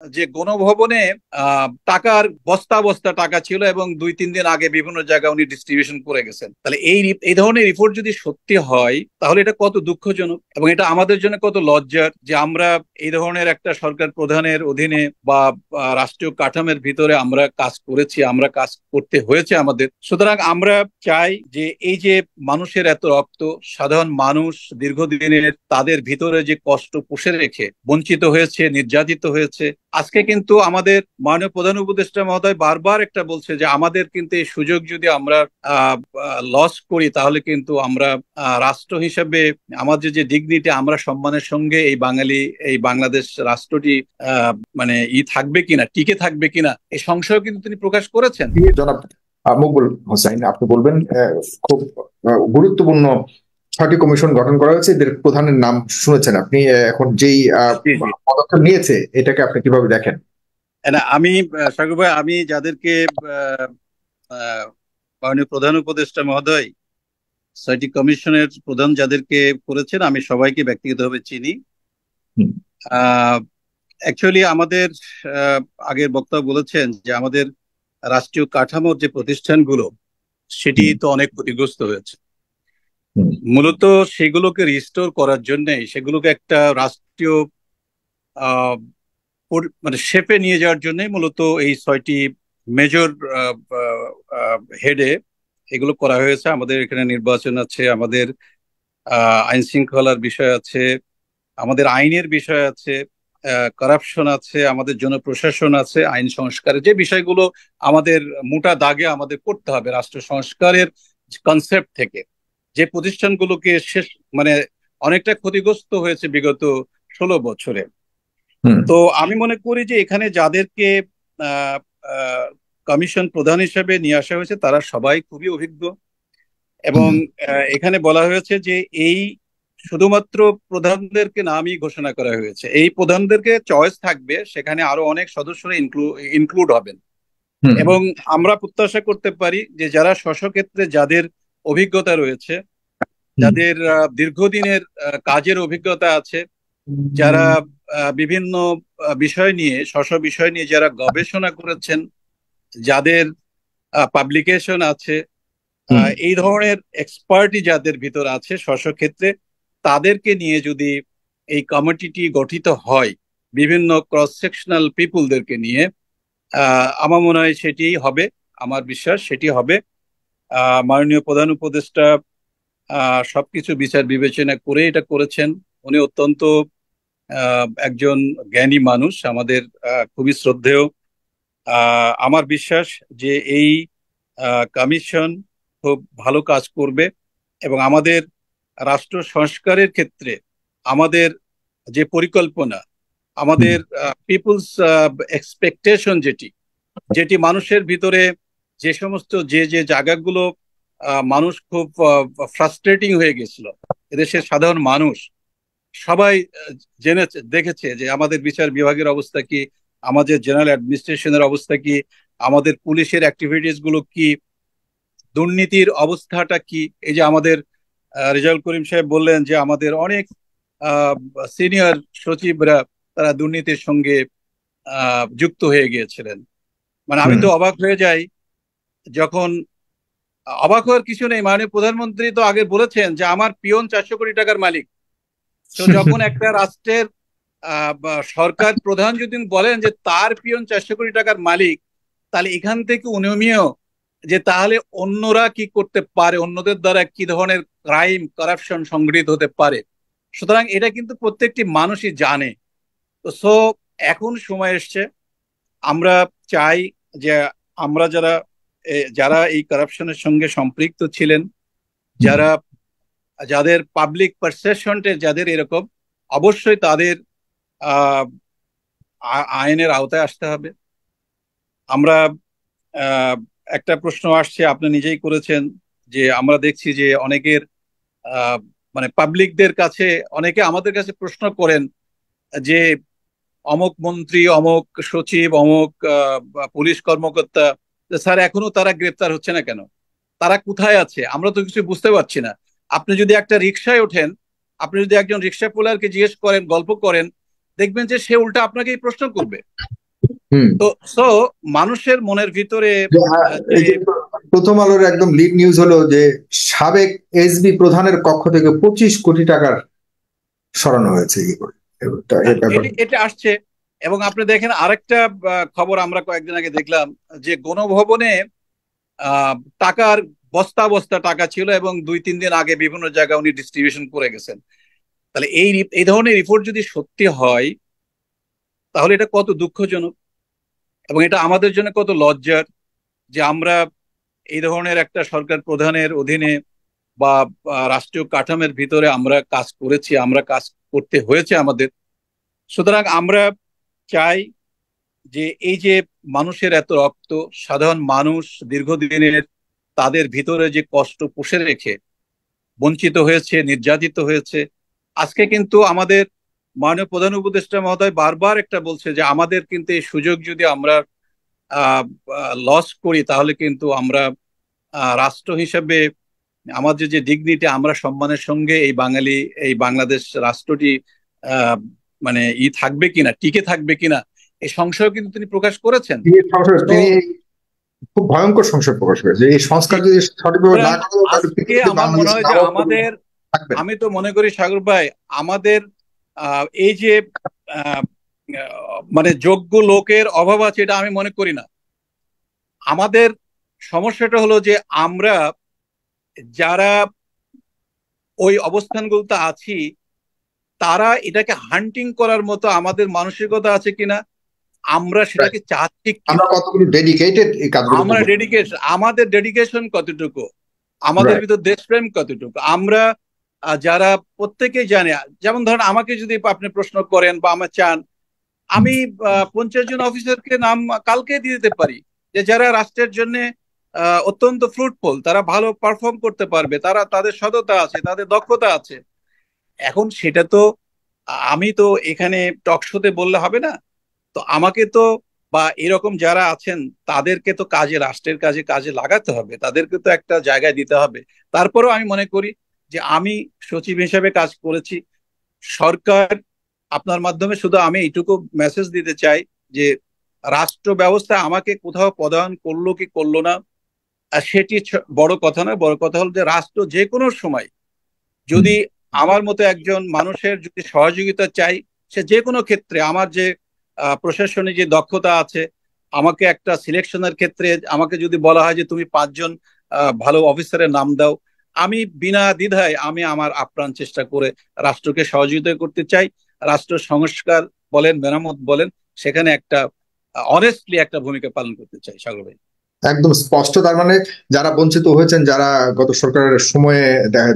যে গণভবনে টাকার বস্তা বস্তা টাকা ছিল এবং 2-3 দিন আগে বিভিন্ন জায়গায় উনি ডিস্ট্রিবিউশন করে গেছেন। তাহলে এই ধরনের রিপোর্ট যদি সত্যি হয় তাহলে এটা কত দুঃখজনক এবং এটা আমাদের জন্য কত লজ্জার যে আমরা এই ধরনের একটা সরকার প্রধানের অধীনে বা রাষ্ট্রীয় কাঠামোর ভিতরে আমরা কাজ করেছি, আমরা কাজ করতে হয়েছে আমাদের। সুতরাং আমরা চাই যে এই যে মানুষের এত রক্ত, সাধারণ মানুষ দীর্ঘদিনের তাদের ভিতরে যে কষ্ট পুষে রেখে বঞ্চিত হয়েছে, নির্যাতিত হয়েছে, আজকে কিন্তু আমাদের মাননীয় প্রধান উপদেষ্টা মহোদয় বারবার একটা বলছে যে আমাদের কিন্তু এই সুযোগ যদি আমরা লস করি তাহলে কিন্তু আমরা রাষ্ট্র হিসেবে আমাদের যে ডিগনিটি, আমরা সম্মানের সঙ্গে এই বাংলাদেশ রাষ্ট্রটি মানে থাকবে কিনা, টিকে থাকবে কিনা, এই সংশয় কিন্তু তিনি প্রকাশ করেছেন। জনাব মকবুল হোসাইন, আপনি বলবেন খুব গুরুত্বপূর্ণ 6টি কমিশন গঠন করা হয়েছে, এদের প্রধানের নাম শুনেছেন আপনি। এখন যেই জি জি। পদক্ষেপ নিয়েছে এটাকে আপনি কিভাবে দেখেন? না, আমি সাগর ভাই, আমি যাদেরকে আহ, আহ, মাননীয় প্রধান উপদেষ্টা মহোদয় 6টি কমিশনের প্রধান যাদেরকে করেছেন আমি সবাইকে ব্যক্তিগতভাবে চিনি। হুম, অ্যাকচুয়ালি আমাদের আহ, আগের বক্তা বলেছেন যে আমাদের রাষ্ট্রীয় কাঠামোর যে প্রতিষ্ঠানগুলো সেটি হুম, তো অনেক ক্ষতিগ্রস্ত হয়েছে। হুম, মূলত সেগুলোকে রিস্টোর করার জন্যই, সেগুলোকে একটা রাষ্ট্রীয় আহ, মানে শেপে নিয়ে যাওয়ার জন্যই মূলত এই 6টি মেজর হেডে এগুলো করা হয়েছে। আমাদের এখানে নির্বাচন আছে, আমাদের আইন শৃঙ্খলার বিষয় আছে, আমাদের আইনের বিষয় আছে, কারাপশন আছে, আমাদের জনপ্রশাসন আছে, আইন সংস্কারের যে বিষয়গুলো আমাদের মোটা দাগে আমাদের করতে হবে রাষ্ট্র সংস্কারের কনসেপ্ট থেকে, যে প্রতিষ্ঠানগুলোকে শেষ মানে অনেকটা ক্ষতিগ্রস্ত হয়েছে বিগত 16 বছরে। হুম, তো আমি মনে করি যে এখানে যাদেরকে কমিশন প্রধান হিসেবে নিয়ে আসা হয়েছে তারা সবাই খুবই অভিজ্ঞ এবং হুম, এখানে বলা হয়েছে যে এই শুধুমাত্র প্রধানদেরকে নামই ঘোষণা করা হয়েছে, এই প্রধানদেরকে চয়েস থাকবে, সেখানে আরো অনেক সদস্যরা ইনক্লুড হবেন। হুম, এবং আমরা প্রত্যাশা করতে পারি যে যারা স্বস্বক্ষেত্রে যাদের অভিজ্ঞতা রয়েছে, হুম, যাদের দীর্ঘদিনের কাজের অভিজ্ঞতা আছে, যারা হুম, বিভিন্ন বিষয় নিয়ে বিষয় নিয়ে যারা গবেষণা করেছেন, যাদের পাবলিকেশন আছে, হুম, এই ধরনের এক্সপার্টই যাদের ভিতর আছে স্বস্বক্ষেত্রে, তাদেরকে নিয়ে যদি এই কমিটিটি গঠিত হয়, বিভিন্ন ক্রস সেকশনাল পিপুলদেরকে নিয়ে, আমার মনে হয় সেটি হবে, আমার বিশ্বাস সেটি হবে। মাননীয় প্রধান উপদেষ্টা সবকিছু বিচার বিবেচনা করে এটা করেছেন। উনি অত্যন্ত একজন জ্ঞানী মানুষ, আমাদের খুবই শ্রদ্ধেয়। আমার বিশ্বাস যে এই কমিশন খুব ভালো কাজ করবে এবং আমাদের রাষ্ট্র সংস্কারের ক্ষেত্রে আমাদের যে পরিকল্পনা, হুম, আমাদের পিপলস এক্সপেকটেশন যেটি যেটি মানুষের ভিতরে, যে সমস্ত যে জায়গাগুলো মানুষ খুব ফ্রাস্ট্রেটিং হয়ে গেছিল, এদেশের সাধারণ মানুষ সবাই জেনেছে দেখেছে যে আমাদের বিচার বিভাগের অবস্থা কি, আমাদের জেনারেল অ্যাডমিনিস্ট্রেশনের অবস্থা কি, আমাদের পুলিশের অ্যাক্টিভিটিস গুলো কি, দুর্নীতির অবস্থাটা কি। এই যে আমাদের রেজাউল করিম সাহেব বললেন যে আমাদের অনেক সিনিয়র সচিবরা তারা দুর্নীতির সঙ্গে যুক্ত হয়ে গিয়েছিলেন। মানে আমি হুম, তো অবাক হয়ে যাই যখন, অবাক হওয়ার কিছু নেই, মাননীয় প্রধানমন্ত্রী তো আগে বলেছেন যে আমার পিয়ন 400 কোটি টাকার মালিক। তো যখন একটা রাষ্ট্রের সরকার প্রধান যদি বলেন যে তার পিয়ন 400 কোটি টাকার মালিক, তাহলে এখান থেকে অনুমেয় যে তাহলে অন্যরা কি করতে পারে, অন্যদের দ্বারা কি ধরনের ক্রাইম কারাপশন সংগঠিত হতে পারে। সুতরাং এটা কিন্তু প্রত্যেকটি মানুষই জানে। তো এখন সময় এসছে, আমরা চাই যে আমরা যারা এই কারাপশনের সঙ্গে সম্পৃক্ত ছিলেন, হুম, যারা যাদের পাবলিক পারসেপশনটা যাদের এরকম, অবশ্যই তাদের আহ, আইনের আওতায় আসতে হবে। আমরা আহ, একটা প্রশ্ন আসছে, আপনি নিজেই করেছেন, যে আমরা দেখছি যে অনেকের আহ, মানে পাবলিকদের কাছে, অনেকে আমাদের কাছে প্রশ্ন করেন যে অমুক মন্ত্রী, অমুক সচিব, অমুক পুলিশ কর্মকর্তা, স্যার এখনো তারা গ্রেপ্তার হচ্ছে না কেন, তারা কোথায় আছে, আমরা তো কিছু বুঝতে পারছি না। আপনি যদি একটা রিক্সায় ওঠেন, আপনি যদি একজন রিক্সা পোলারকে জিজ্ঞেস করেন, গল্প করেন দেখবেন যে সে উল্টা আপনাকেই প্রশ্ন করবে। হুম। তো মানুষের মনের ভিতরে এই যে প্রথম আলোর একদম লিড নিউজ হলো যে সাবেক এসবি প্রধানের কক্ষ থেকে 25 কোটি টাকার সরানো হয়েছে। এটা আসছে। এবং আপনি দেখেন আরেকটা খবর আমরা কয়েকদিন আগে দেখলাম যে গণভবনে টাকার বস্তা বস্তা টাকা ছিল এবং 2-3 দিন আগে বিভিন্ন জায়গায় উনি ডিস্ট্রিবিউশন করে গেছেন। তাহলে এই ধরনের রিপোর্ট যদি সত্যি হয় তাহলে এটা কত দুঃখজনক এবং এটা আমাদের জন্য কত লজ্জার যে আমরা এই ধরনের একটা সরকার প্রধানের অধীনে বা রাষ্ট্রীয় কাঠামোর ভিতরে আমরা কাজ করেছি, আমরা কাজ করতে হয়েছে আমাদের। সুতরাং আমরা চাই যে এই যে মানুষের এত রক্ত, সাধারণ মানুষ দীর্ঘদিনের তাদের ভিতরে যে কষ্ট পুষে রেখে বঞ্চিত হয়েছে, নির্যাতিত হয়েছে, আজকে কিন্তু আমাদের মাননীয় প্রধান উপদেষ্টা মহোদয় বারবার একটা বলছে যে আমাদের কিন্তু এই সুযোগ যদি আমরা লস করি তাহলে কিন্তু আমরা রাষ্ট্র হিসেবে আমাদের যে ডিগনিটি, আমরা সম্মানের সঙ্গে এই বাংলাদেশ রাষ্ট্রটি মানে থাকবে কিনা, টিকে থাকবে কিনা, এই সংশয় কিন্তু তিনি প্রকাশ করেছেন। তিনি খুব ভয়ঙ্কর সংশয় প্রকাশ করেছে এই সংস্কার যদি সঠিকভাবে না আজকে আমার মনে হয় যে আমাদের, আমি তো মনে করি সাগর ভাই, আমাদের এই যে মানে যোগ্য লোকের অভাব আছে এটা আমি মনে করি না। আমাদের সমস্যাটা হলো যে আমরা যারা ওই অবস্থানগুলোতে আছি তারা এটাকে হান্টিং করার মতো আমাদের মানসিকতা আছে কিনা, আমরা সেটাকে চাচ্ছি কিনা, আমরা ডেডিকেশন, আমাদের ডেডিকেশন কতটুকু, আমাদের ভিতর দেশপ্রেম কতটুকু, আমরা যারা প্রত্যেকেই জানে। যেমন ধরেন আমাকে যদি আপনি প্রশ্ন করেন বা আমার চান, আমি 50 জন অফিসারকে নাম কালকে দিয়ে দিতে পারি যে যারা রাষ্ট্রের জন্য অত্যন্ত ফ্রুটফুল, তারা ভালো পারফর্ম করতে পারবে, তারা তাদের সততা আছে, তাদের দক্ষতা আছে। এখন সেটা তো আমি তো এখানে টক শোতে বললে হবে না, তো আমাকে তো বা এরকম যারা আছেন তাদেরকে তো কাজে, রাষ্ট্রের কাজে কাজে লাগাতে হবে, তাদেরকে তো একটা জায়গায় দিতে হবে। তারপরেও আমি মনে করি যে আমি সচিব হিসেবে কাজ করেছি, সরকার আপনার মাধ্যমে শুধু আমি এইটুকু মেসেজ দিতে চাই যে রাষ্ট্র ব্যবস্থা আমাকে কোথাও পদায়ন করলো কি করলো না সেটি বড় কথা নয়। বড় কথা হলো যে রাষ্ট্র যে কোনো সময় যদি আমার মতো একজন মানুষের যদি সহযোগিতা চাই, সে যে কোনো ক্ষেত্রে আমার যে প্রশাসনিক যে দক্ষতা আছে, আমাকে একটা সিলেকশনের ক্ষেত্রে আমাকে যদি বলা হয় যে তুমি 5 জন ভালো অফিসারের নাম দাও, আমি বিনা দ্বিধায় আমি আমার আপ্রাণ চেষ্টা করে রাষ্ট্রকে সহযোগিতা করতে চাই। রাষ্ট্র সংস্কার বলেন, মেরামত বলেন, সেখানে একটা অনেস্টলি একটা ভূমিকা পালন করতে চাই। সাগর ভাই একদম স্পষ্ট। তার মানে যারা বঞ্চিত হয়েছেন, যারা গত সরকারের সময়ে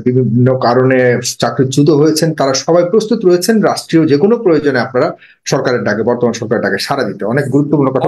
বিভিন্ন কারণে চাকরিচ্যুত হয়েছেন, তারা সবাই প্রস্তুত রয়েছেন রাষ্ট্রীয় যে কোনো প্রয়োজনে আপনারা সরকারের ডাকে, বর্তমান সরকারের ডাকে সাড়া দিতে। অনেক গুরুত্বপূর্ণ কথা।